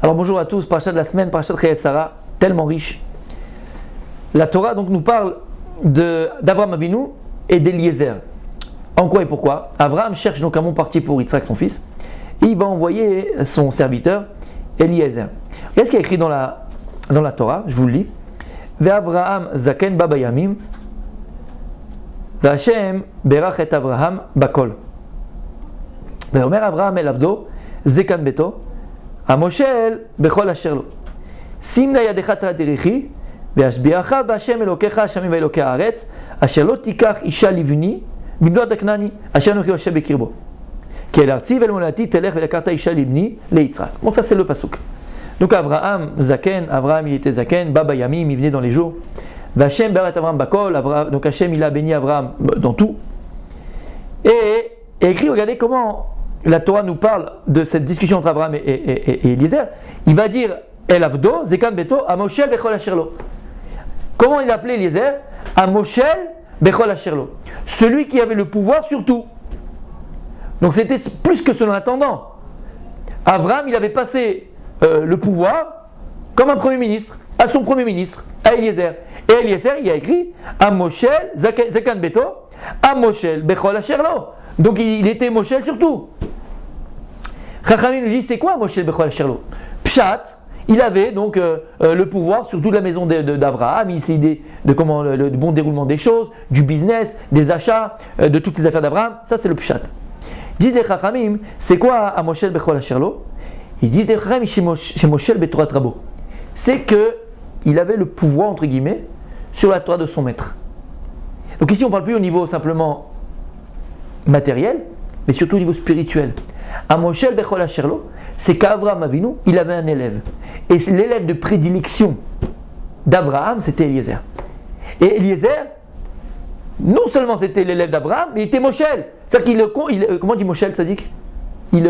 Alors bonjour à tous, parasha de la semaine, parasha de Chayei Sarah, tellement riche. La Torah donc nous parle d'Avraham Avinu et d'Eliezer. En quoi et pourquoi? Avraham cherche donc un bon parti pour Yitzhak son fils, et il va envoyer son serviteur Eliezer. Qu'est-ce qu'il y a écrit dans la Torah? Je vous le lis. Ve'Avraham zaken ba bayamim, ve'Hashem berach et Avraham bakol. Ve'omer Avraham el avdo zekan beto, Amoshel bechol asher lo. Sim la yadecha ta'terichi, ve'ashbiacha b'Hashem elokecha Hashamim ve'elokei haaretz, asher lo tikach isha livni b'bnot haknani, asher anochi yoshev bekirbo. Ki el artzi ve'el molati telech ve'lakarta isha livni leYitzhak. Bon, ça c'est le pasuk. Donc Avraham zaken, Avraham il était zaken, baba yamim, il venait dans les jours. V'Hashem berat Avraham bakol, donc Hachem il a béni Avraham dans tout. Et écrit, regardez comment la Torah nous parle de cette discussion entre Avraham et Eliezer. Il va dire El Avdo, Zekan Beto, Amoshel Bechol Asherlo. Comment il appelait Eliezer? Amoshel Bechol Asherlo. Celui qui avait le pouvoir sur tout. Donc c'était plus que son intendant. Avraham, il avait passé le pouvoir comme un premier ministre, à son premier ministre, à Eliezer. Et Eliezer, il a écrit Amoshel Zekan Beto, Amoshel Bechol Asherlo. Donc il était Moshel sur tout. Chachamim nous dit c'est quoi Moshel Bechol Asherlo? Pshat, il avait donc le pouvoir sur toute la maison d'Avraham, il essayait de comment le bon déroulement des choses, du business, des achats, de toutes les affaires d'Avraham. Ça c'est le Pshat. Disent les Chachamim, c'est quoi Moshel Bechol Asherlo? Ils disent les Chachamim chez Moshel Betorat Rabo. C'est que il avait le pouvoir entre guillemets sur la Torah de son maître. Donc ici on ne parle plus au niveau simplement matériel, mais surtout au niveau spirituel. Amoshel Bechol Asherlo, c'est qu'Avraham Avinu, il avait un élève. Et l'élève de prédilection d'Avraham, c'était Eliezer. Et Eliezer, non seulement c'était l'élève d'Avraham, mais il était Moshel. C'est-à-dire comment dit Moshel, Tzadik? Il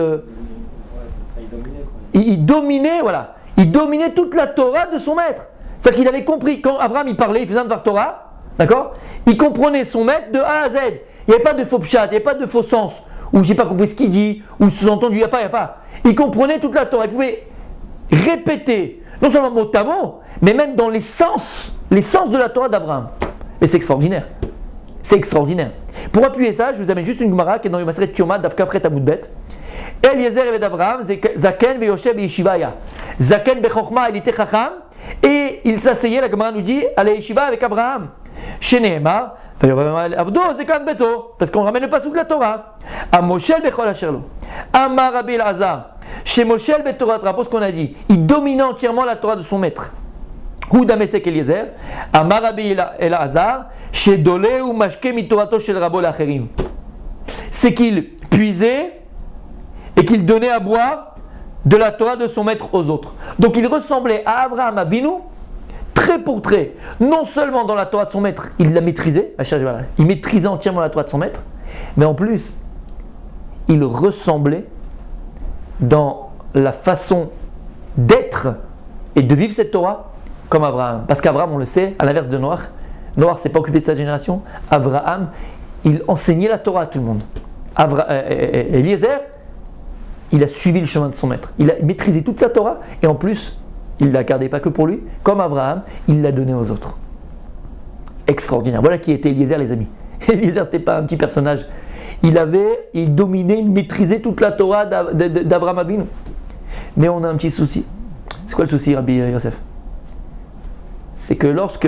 dominait, voilà. Il dominait toute la Torah de son maître. C'est-à-dire qu'il avait compris, quand Avraham il parlait, il faisait un Dvar Torah, d'accord? Il comprenait son maître de A à Z. Il n'y avait pas de faux pshat, il n'y avait pas de faux sens, ou j'ai pas compris ce qu'il dit, ou sous-entendu, il n'y a pas. Il comprenait toute la Torah, il pouvait répéter, non seulement mot à mot, mais même dans les sens de la Torah d'Abraham. Et c'est extraordinaire. C'est extraordinaire. Pour appuyer ça, je vous amène juste une Gemara qui est dans le Maseret Yoma, Daf Kafret Amudbet. Eliezer et d'Abraham, Zaken ve'Yoshev ve'Yeshivaya. Zaken be'Chochma, il était Chacham, et il s'asseyait, la Gemara nous dit, à la Yeshiva avec Abraham. Chez Nehemar, parce qu'on ramène le pasuk de la Torah. À Moshel Bechol Asherlo. Amar Rabbi Elazar. Chez Moshel Betorat Rabo, ce qu'on a dit, il dominait entièrement la Torah de son maître. Houda Mesek Eliezer. Amar Rabbi Elazar. Chez Dole ou Mashke Mitorato Shel Rabo Lacherim. C'est qu'il puisait et qu'il donnait à boire de la Torah de son maître aux autres. Donc il ressemblait à Avraham Avinu, trait pour trait, non seulement dans la Torah de son maître, il la maîtrisait, il maîtrisait entièrement la Torah de son maître, mais en plus, il ressemblait dans la façon d'être et de vivre cette Torah comme Abraham. Parce qu'Abraham, on le sait, à l'inverse de Noach, Noach ne s'est pas occupé de sa génération, Abraham, il enseignait la Torah à tout le monde. Eliezer, il a suivi le chemin de son maître, il a maîtrisé toute sa Torah, et en plus, il ne la gardait pas que pour lui, comme Abraham, il l'a donnée aux autres. Extraordinaire. Voilà qui était Eliezer, les amis. Eliezer, ce n'était pas un petit personnage. Il dominait, il maîtrisait toute la Torah d'Avraham Avinu. Mais on a un petit souci. C'est quoi le souci, Rabbi Yosef? C'est que lorsque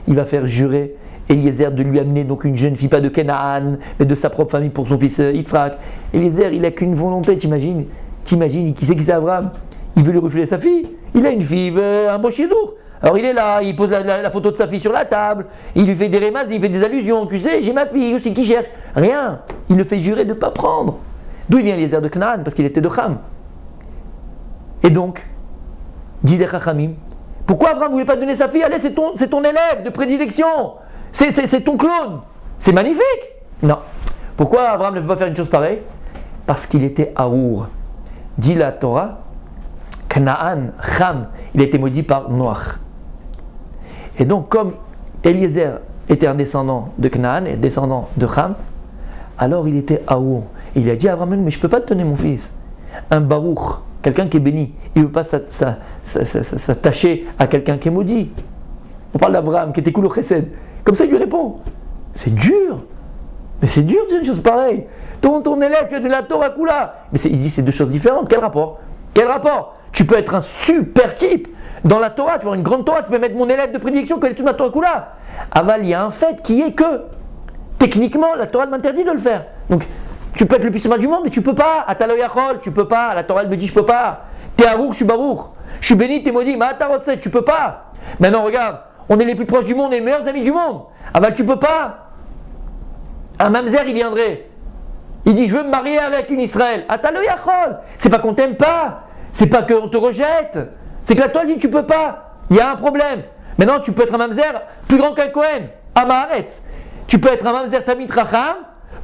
il va faire jurer Eliezer de lui amener donc une jeune fille, pas de Canaan, mais de sa propre famille pour son fils Yitzhak, Eliezer, il n'a qu'une volonté, t'imagines, qui c'est qui c'est Abraham? Il veut lui refiler sa fille. Il a une fille, un beau chidour. Alors il est là, il pose la photo de sa fille sur la table, il lui fait des rémas, il fait des allusions. Tu sais, j'ai ma fille aussi qui cherche. Rien. Il le fait jurer de ne pas prendre. D'où il vient Eliezer de Canaan? Parce qu'il était de Cham. Et donc, dit les Chachamim, pourquoi Abraham ne voulait pas donner sa fille? Allez, c'est ton élève de prédilection. C'est ton clone. C'est magnifique. Non. Pourquoi Abraham ne veut pas faire une chose pareille? Parce qu'il était Aour. Dit la Torah, Canaan, Cham, il a été maudit par Noach. Et donc, comme Eliezer était un descendant de Canaan et descendant de Cham, alors il était Aour. Et il a dit à Abraham, mais je ne peux pas te donner mon fils. Un Baruch quelqu'un qui est béni, il ne veut pas s'attacher à quelqu'un qui est maudit. On parle d'Abraham qui était cool au chesed. Comme ça, il lui répond. C'est dur. Mais c'est dur de dire une chose pareille. Ton élève, tu as de la Torah Kula. Mais il dit c'est deux choses différentes. Quel rapport? Quel rapport? Tu peux être un super type. Dans la Torah, tu peux avoir une grande Torah, tu peux mettre mon élève de prédilection qui connaît toute la Torah Kula. Aval, il y a un fait qui est que, techniquement, la Torah m'interdit de le faire. Donc, tu peux être le plus puissant du monde, mais tu peux pas. Atalo Yachol, tu peux pas. La Torah, elle me dit, je peux pas. T'es Arour, je suis Barour. Je suis béni, t'es maudit. Mais Atarotset, tu peux pas. Maintenant, regarde, on est les plus proches du monde et les meilleurs amis du monde. Aval, tu peux pas. Un mamzer, il viendrait. Il dit, je veux me marier avec une Israël. Atalo Yachol. C'est pas qu'on t'aime pas. C'est pas qu'on te rejette. C'est que la Torah dit, tu peux pas. Il y a un problème. Maintenant, tu peux être un mamzer plus grand qu'un Kohen. Amaharetz. Tu peux être un mamzer Tamid Racham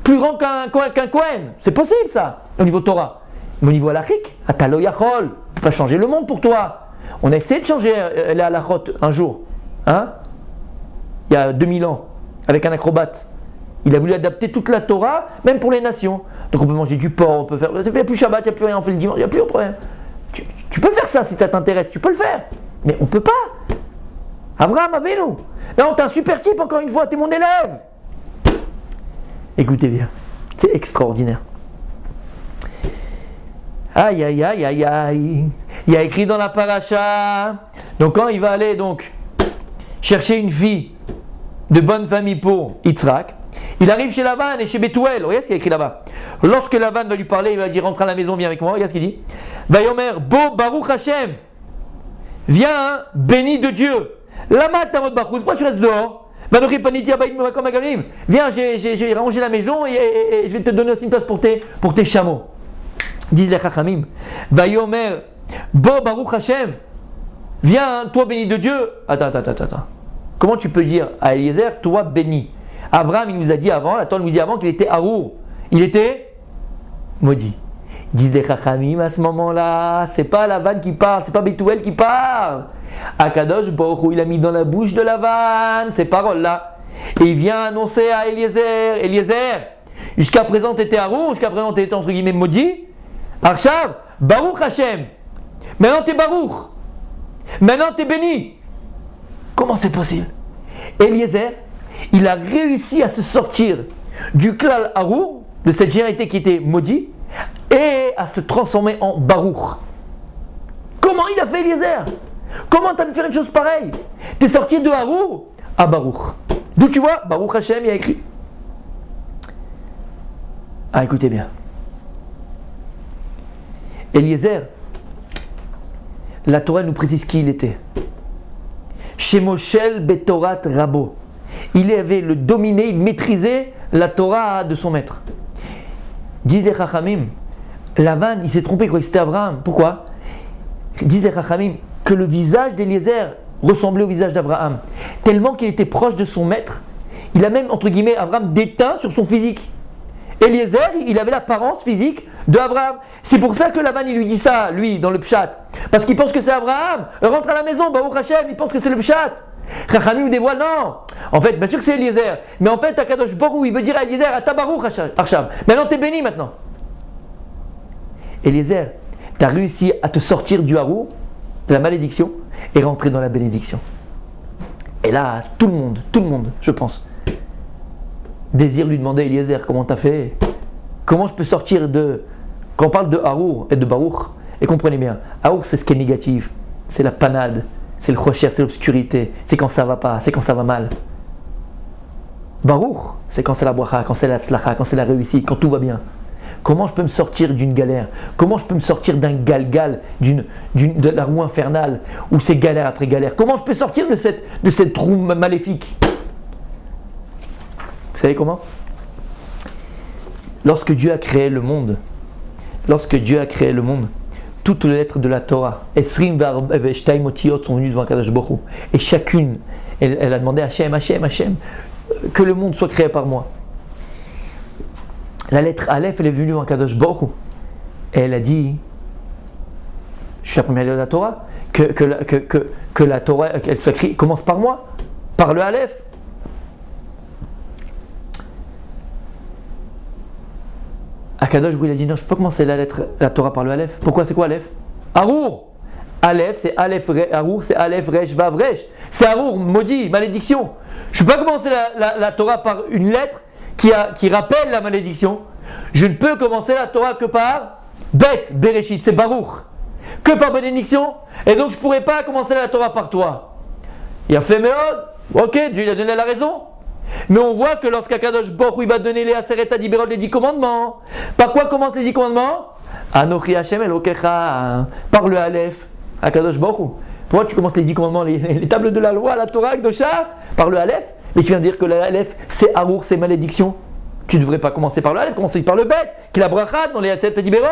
plus grand qu'un Kohen. C'est possible ça, au niveau Torah. Mais au niveau halakhique, Atalo Yachol. On peut pas changer le monde pour toi. On a essayé de changer les halachot un jour. Hein? Il y a 2000 ans, avec un acrobate. Il a voulu adapter toute la Torah, même pour les nations. Donc on peut manger du porc, on peut faire. Il n'y a plus Shabbat, il n'y a plus rien, on fait le dimanche, il n'y a plus de problème. Tu peux faire ça si ça t'intéresse, tu peux le faire. Mais on ne peut pas. Abraham, Avinu. Non, t'es un super type, encore une fois, t'es mon élève. Écoutez bien, c'est extraordinaire. Aïe, aïe, aïe, aïe, aïe. Il y a écrit dans la paracha. Donc quand il va aller donc chercher une fille de bonne famille pour Yitzhak, il arrive chez Lavan et chez Bethuel. Regardez ce qu'il y a écrit là-bas. Lorsque Lavan va lui parler, il va dire rentre à la maison, viens avec moi. Regarde ce qu'il dit. Vayomer, Bo Baruch Hashem. Viens, hein, béni de Dieu. Lama tamot bachut. Pourquoi tu restes dehors? Viens, j'ai rangé la maison et je vais te donner aussi une place pour tes chameaux. Disent les Chachamim. Vayomer, Bo Baruch Hashem. Viens, hein, toi béni de Dieu. Attends. Comment tu peux dire à Eliezer, toi béni? Abraham, il nous a dit avant, la Torah nous dit avant qu'il était Arour. Il était maudit. Disent les Chachamim à ce moment-là, c'est pas Lavan qui parle, c'est pas Bethuel qui parle. Akadosh Baruch Hu, il a mis dans la bouche de Lavan ces paroles-là. Et il vient annoncer à Eliezer, jusqu'à présent tu étais Arour, jusqu'à présent tu étais entre guillemets maudit. Arshav, Baruch Hashem. Maintenant tu es Baruch. Maintenant tu es béni. Comment c'est possible? Eliezer, il a réussi à se sortir du klal Arour, de cette généralité qui était maudit, et à se transformer en Baruch. Comment il a fait Eliezer? Comment tu as pu faire une chose pareille? Tu es sorti de Arour à Baruch. D'où tu vois? Baruch Hashem, il a écrit. Ah, écoutez bien. Eliezer, la Torah nous précise qui il était. Shemoshel Betorat Rabo. Il avait le dominé, il maîtrisait la Torah de son maître. Disent les Chachamim, Lavan, il s'est trompé quand c'était Abraham. Pourquoi? Disent les Chachamim que le visage d'Eliezer ressemblait au visage d'Abraham. Tellement qu'il était proche de son maître, il a même, entre guillemets, Abraham déteint sur son physique. Eliezer, il avait l'apparence physique d'Abraham. C'est pour ça que Lavan, il lui dit ça, lui, dans le Pshat. Parce qu'il pense que c'est Abraham. Rentre à la maison, Baruch Hashem, il pense que c'est le Pshat. Chachamim dévoile, non. En fait, bien sûr que c'est Eliezer. Mais en fait, Akadosh Baruch Hu, il veut dire à Eliezer, à ta Baruch Hashem. Maintenant, t'es béni maintenant. Eliezer, tu as réussi à te sortir du harou, de la malédiction, et rentrer dans la bénédiction. Et là, tout le monde, je pense, désire lui demander, Eliezer, comment tu as fait? Comment je peux sortir de... Quand on parle de harou et de baruch, et comprenez bien, harou c'est ce qui est négatif, c'est la panade, c'est le rocher, c'est l'obscurité, c'est quand ça va pas, c'est quand ça va mal. Baruch, c'est quand c'est la bracha, quand c'est la tzlacha, quand c'est la réussite, quand tout va bien. Comment je peux me sortir d'une galère? Comment je peux me sortir d'un galgal, de la roue infernale, où c'est galère après galère? Comment je peux sortir de cette roue maléfique? Vous savez comment? Lorsque Dieu a créé le monde, toutes les lettres de la Torah, Esrim ve'Shtaim Otiyot sont venues devant Kadosh Baruch Hu. Et chacune, elle a demandé à Hachem, que le monde soit créé par moi. La lettre Aleph, elle est venue devant Kadosh Baruch Hu. Et elle a dit, je suis la première lettre de la Torah, que la Torah, qu'elle soit écrite, commence par moi, par le Aleph. Akadosh, il a dit non, je ne peux pas commencer la Torah par le Aleph. Pourquoi? C'est quoi Aleph? Arour. Aleph, c'est Aleph, Arour, c'est Aleph, Resh, Vav, Resh. C'est Arour, maudit, malédiction. Je ne peux pas commencer la Torah par une lettre qui rappelle la malédiction. Je ne peux commencer la Torah que par Bet, Bereshit, c'est Baruch. Que par bénédiction. Et donc je ne pourrais pas commencer la Torah par toi. Il a fait Méod, ok, Dieu lui a donné la raison. Mais on voit que lorsqu'Akadosh Baruch Hu va donner les Aseret Adiberot, les 10 commandements. Par quoi commencent les 10 commandements? Anochi Hashem Elokecha, par le Aleph. Akadosh Baruch Hu. Pourquoi tu commences les 10 commandements, les tables de la loi, la Torah, Kdosha, par le Aleph? Mais tu viens de dire que le Aleph, c'est Arour, c'est malédiction. Tu ne devrais pas commencer par le Aleph, commencer par le Bet, qui est la Brachat, dans les Aseret Adiberot.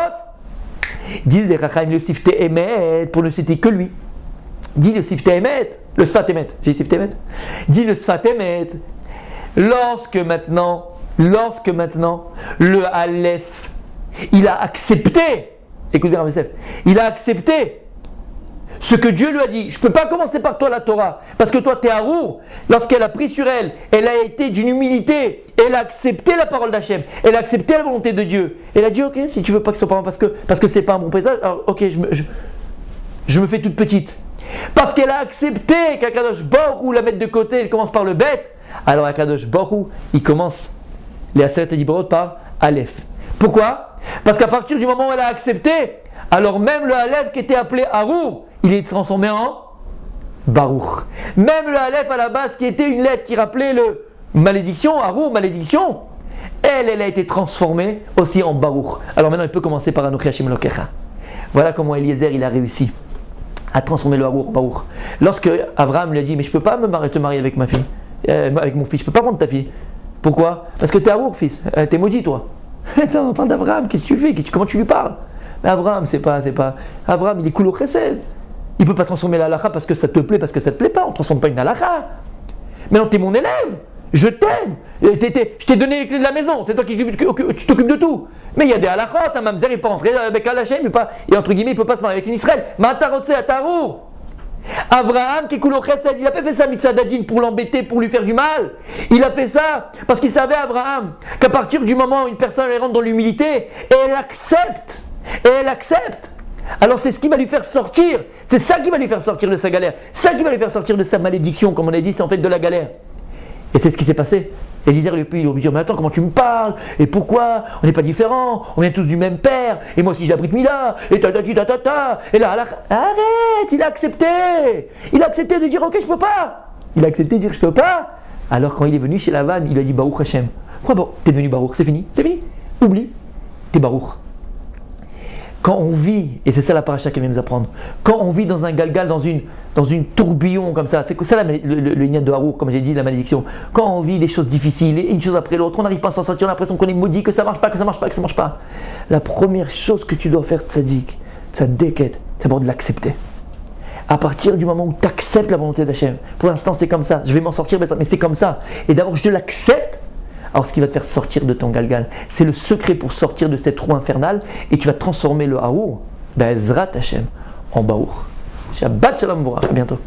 Disent les Rachaim le Sifte Emet, pour ne citer que lui. Dit le Sifte Emet, le Sfat Emet, j'ai Sifte Emet. Dit le Sfat Emet. Lorsque maintenant, le Aleph, il a accepté, écoute bien, Ramesef, il a accepté ce que Dieu lui a dit. Je ne peux pas commencer par toi la Torah, parce que toi tu es Arour. Lorsqu'elle a pris sur elle, elle a été d'une humilité, elle a accepté la parole d'Hachem, elle a accepté la volonté de Dieu. Elle a dit ok, si tu veux pas que ce soit pas parce que c'est pas un bon présage, alors ok, je me fais toute petite. Parce qu'elle a accepté qu'Akadosh Baruch Hu la mette de côté, elle commence par le Bet. Alors Akadosh Baruch Hu, il commence les Aseret Adiberot par Aleph. Pourquoi? Parce qu'à partir du moment où elle a accepté, alors même le Aleph qui était appelé Arour, il est transformé en Baruch. Même le Aleph à la base qui était une lettre qui rappelait le malédiction, Arour, malédiction, elle a été transformée aussi en Baruch. Alors maintenant il peut commencer par Anochi Hashem Elokecha. Voilà comment Eliezer il a réussi à transformer le Arour en Baruch. Lorsque Abraham lui a dit mais je ne peux pas te marier avec ma fille, avec mon fils, je ne peux pas prendre ta fille. Pourquoi? Parce que tu es Arour fils, tu es maudit toi. Attends, on parle d'Abraham, qu'est-ce que tu fais? Comment tu lui parles? Mais Abraham, c'est pas. Abraham, il est cool au chesed. Il ne peut pas transformer la halakha parce que ça te plaît, parce que ça ne te plaît pas. On ne transforme pas une halakha. Mais non, tu es mon élève. Je t'aime. Je t'ai donné les clés de la maison. C'est toi qui tu t'occupes de tout. Mais il y a des halakhot. Un mamzer, il ne peut pas entrer avec Al-Hashem. Et entre guillemets, il ne peut pas se marier avec une Israël. Mais Atarotse, Atarou. Abraham, qui est cool au chesed, il a pas fait ça mitzvah d'adjin pour l'embêter, pour lui faire du mal. Il a fait ça parce qu'il savait, Abraham, qu'à partir du moment où une personne elle rentre dans l'humilité, elle accepte. Alors c'est ce qui va lui faire sortir, c'est ça qui va lui faire sortir de sa galère, ça qui va lui faire sortir de sa malédiction, comme on a dit, c'est en fait de la galère. Et c'est ce qui s'est passé. Eliezer lui a dit, mais attends, comment tu me parles? Et pourquoi? On n'est pas différents, on vient tous du même père, et moi aussi j'ai la Brit Mila, et ta. Et là, arrête, il a accepté de dire, ok, je peux pas. Il a accepté de dire, je peux pas. Alors quand il est venu chez Lavan, il lui a dit, Baruch Hashem. Quoi, bon, t'es devenu Baruch, c'est fini. Oublie, t'es Baruch. Quand on vit, et c'est ça la paracha qu'elle vient nous apprendre, quand on vit dans un galgal, dans une tourbillon comme ça, c'est ça le ignat de Harour, comme j'ai dit, la malédiction. Quand on vit des choses difficiles, une chose après l'autre, on n'arrive pas à s'en sortir, on a l'impression qu'on est maudit, que ça marche pas. La première chose que tu dois faire, tzaddik, tzaddiket, c'est d'abord de l'accepter. À partir du moment où tu acceptes la volonté d'Hachem, pour l'instant c'est comme ça, je vais m'en sortir, mais c'est comme ça. Et d'abord je l'accepte. Alors ce qui va te faire sortir de ton galgal, c'est le secret pour sortir de cette roue infernale et tu vas transformer le Haour, Be'ezrat Hashem, en Baour. Shabbat Shalom, à bientôt.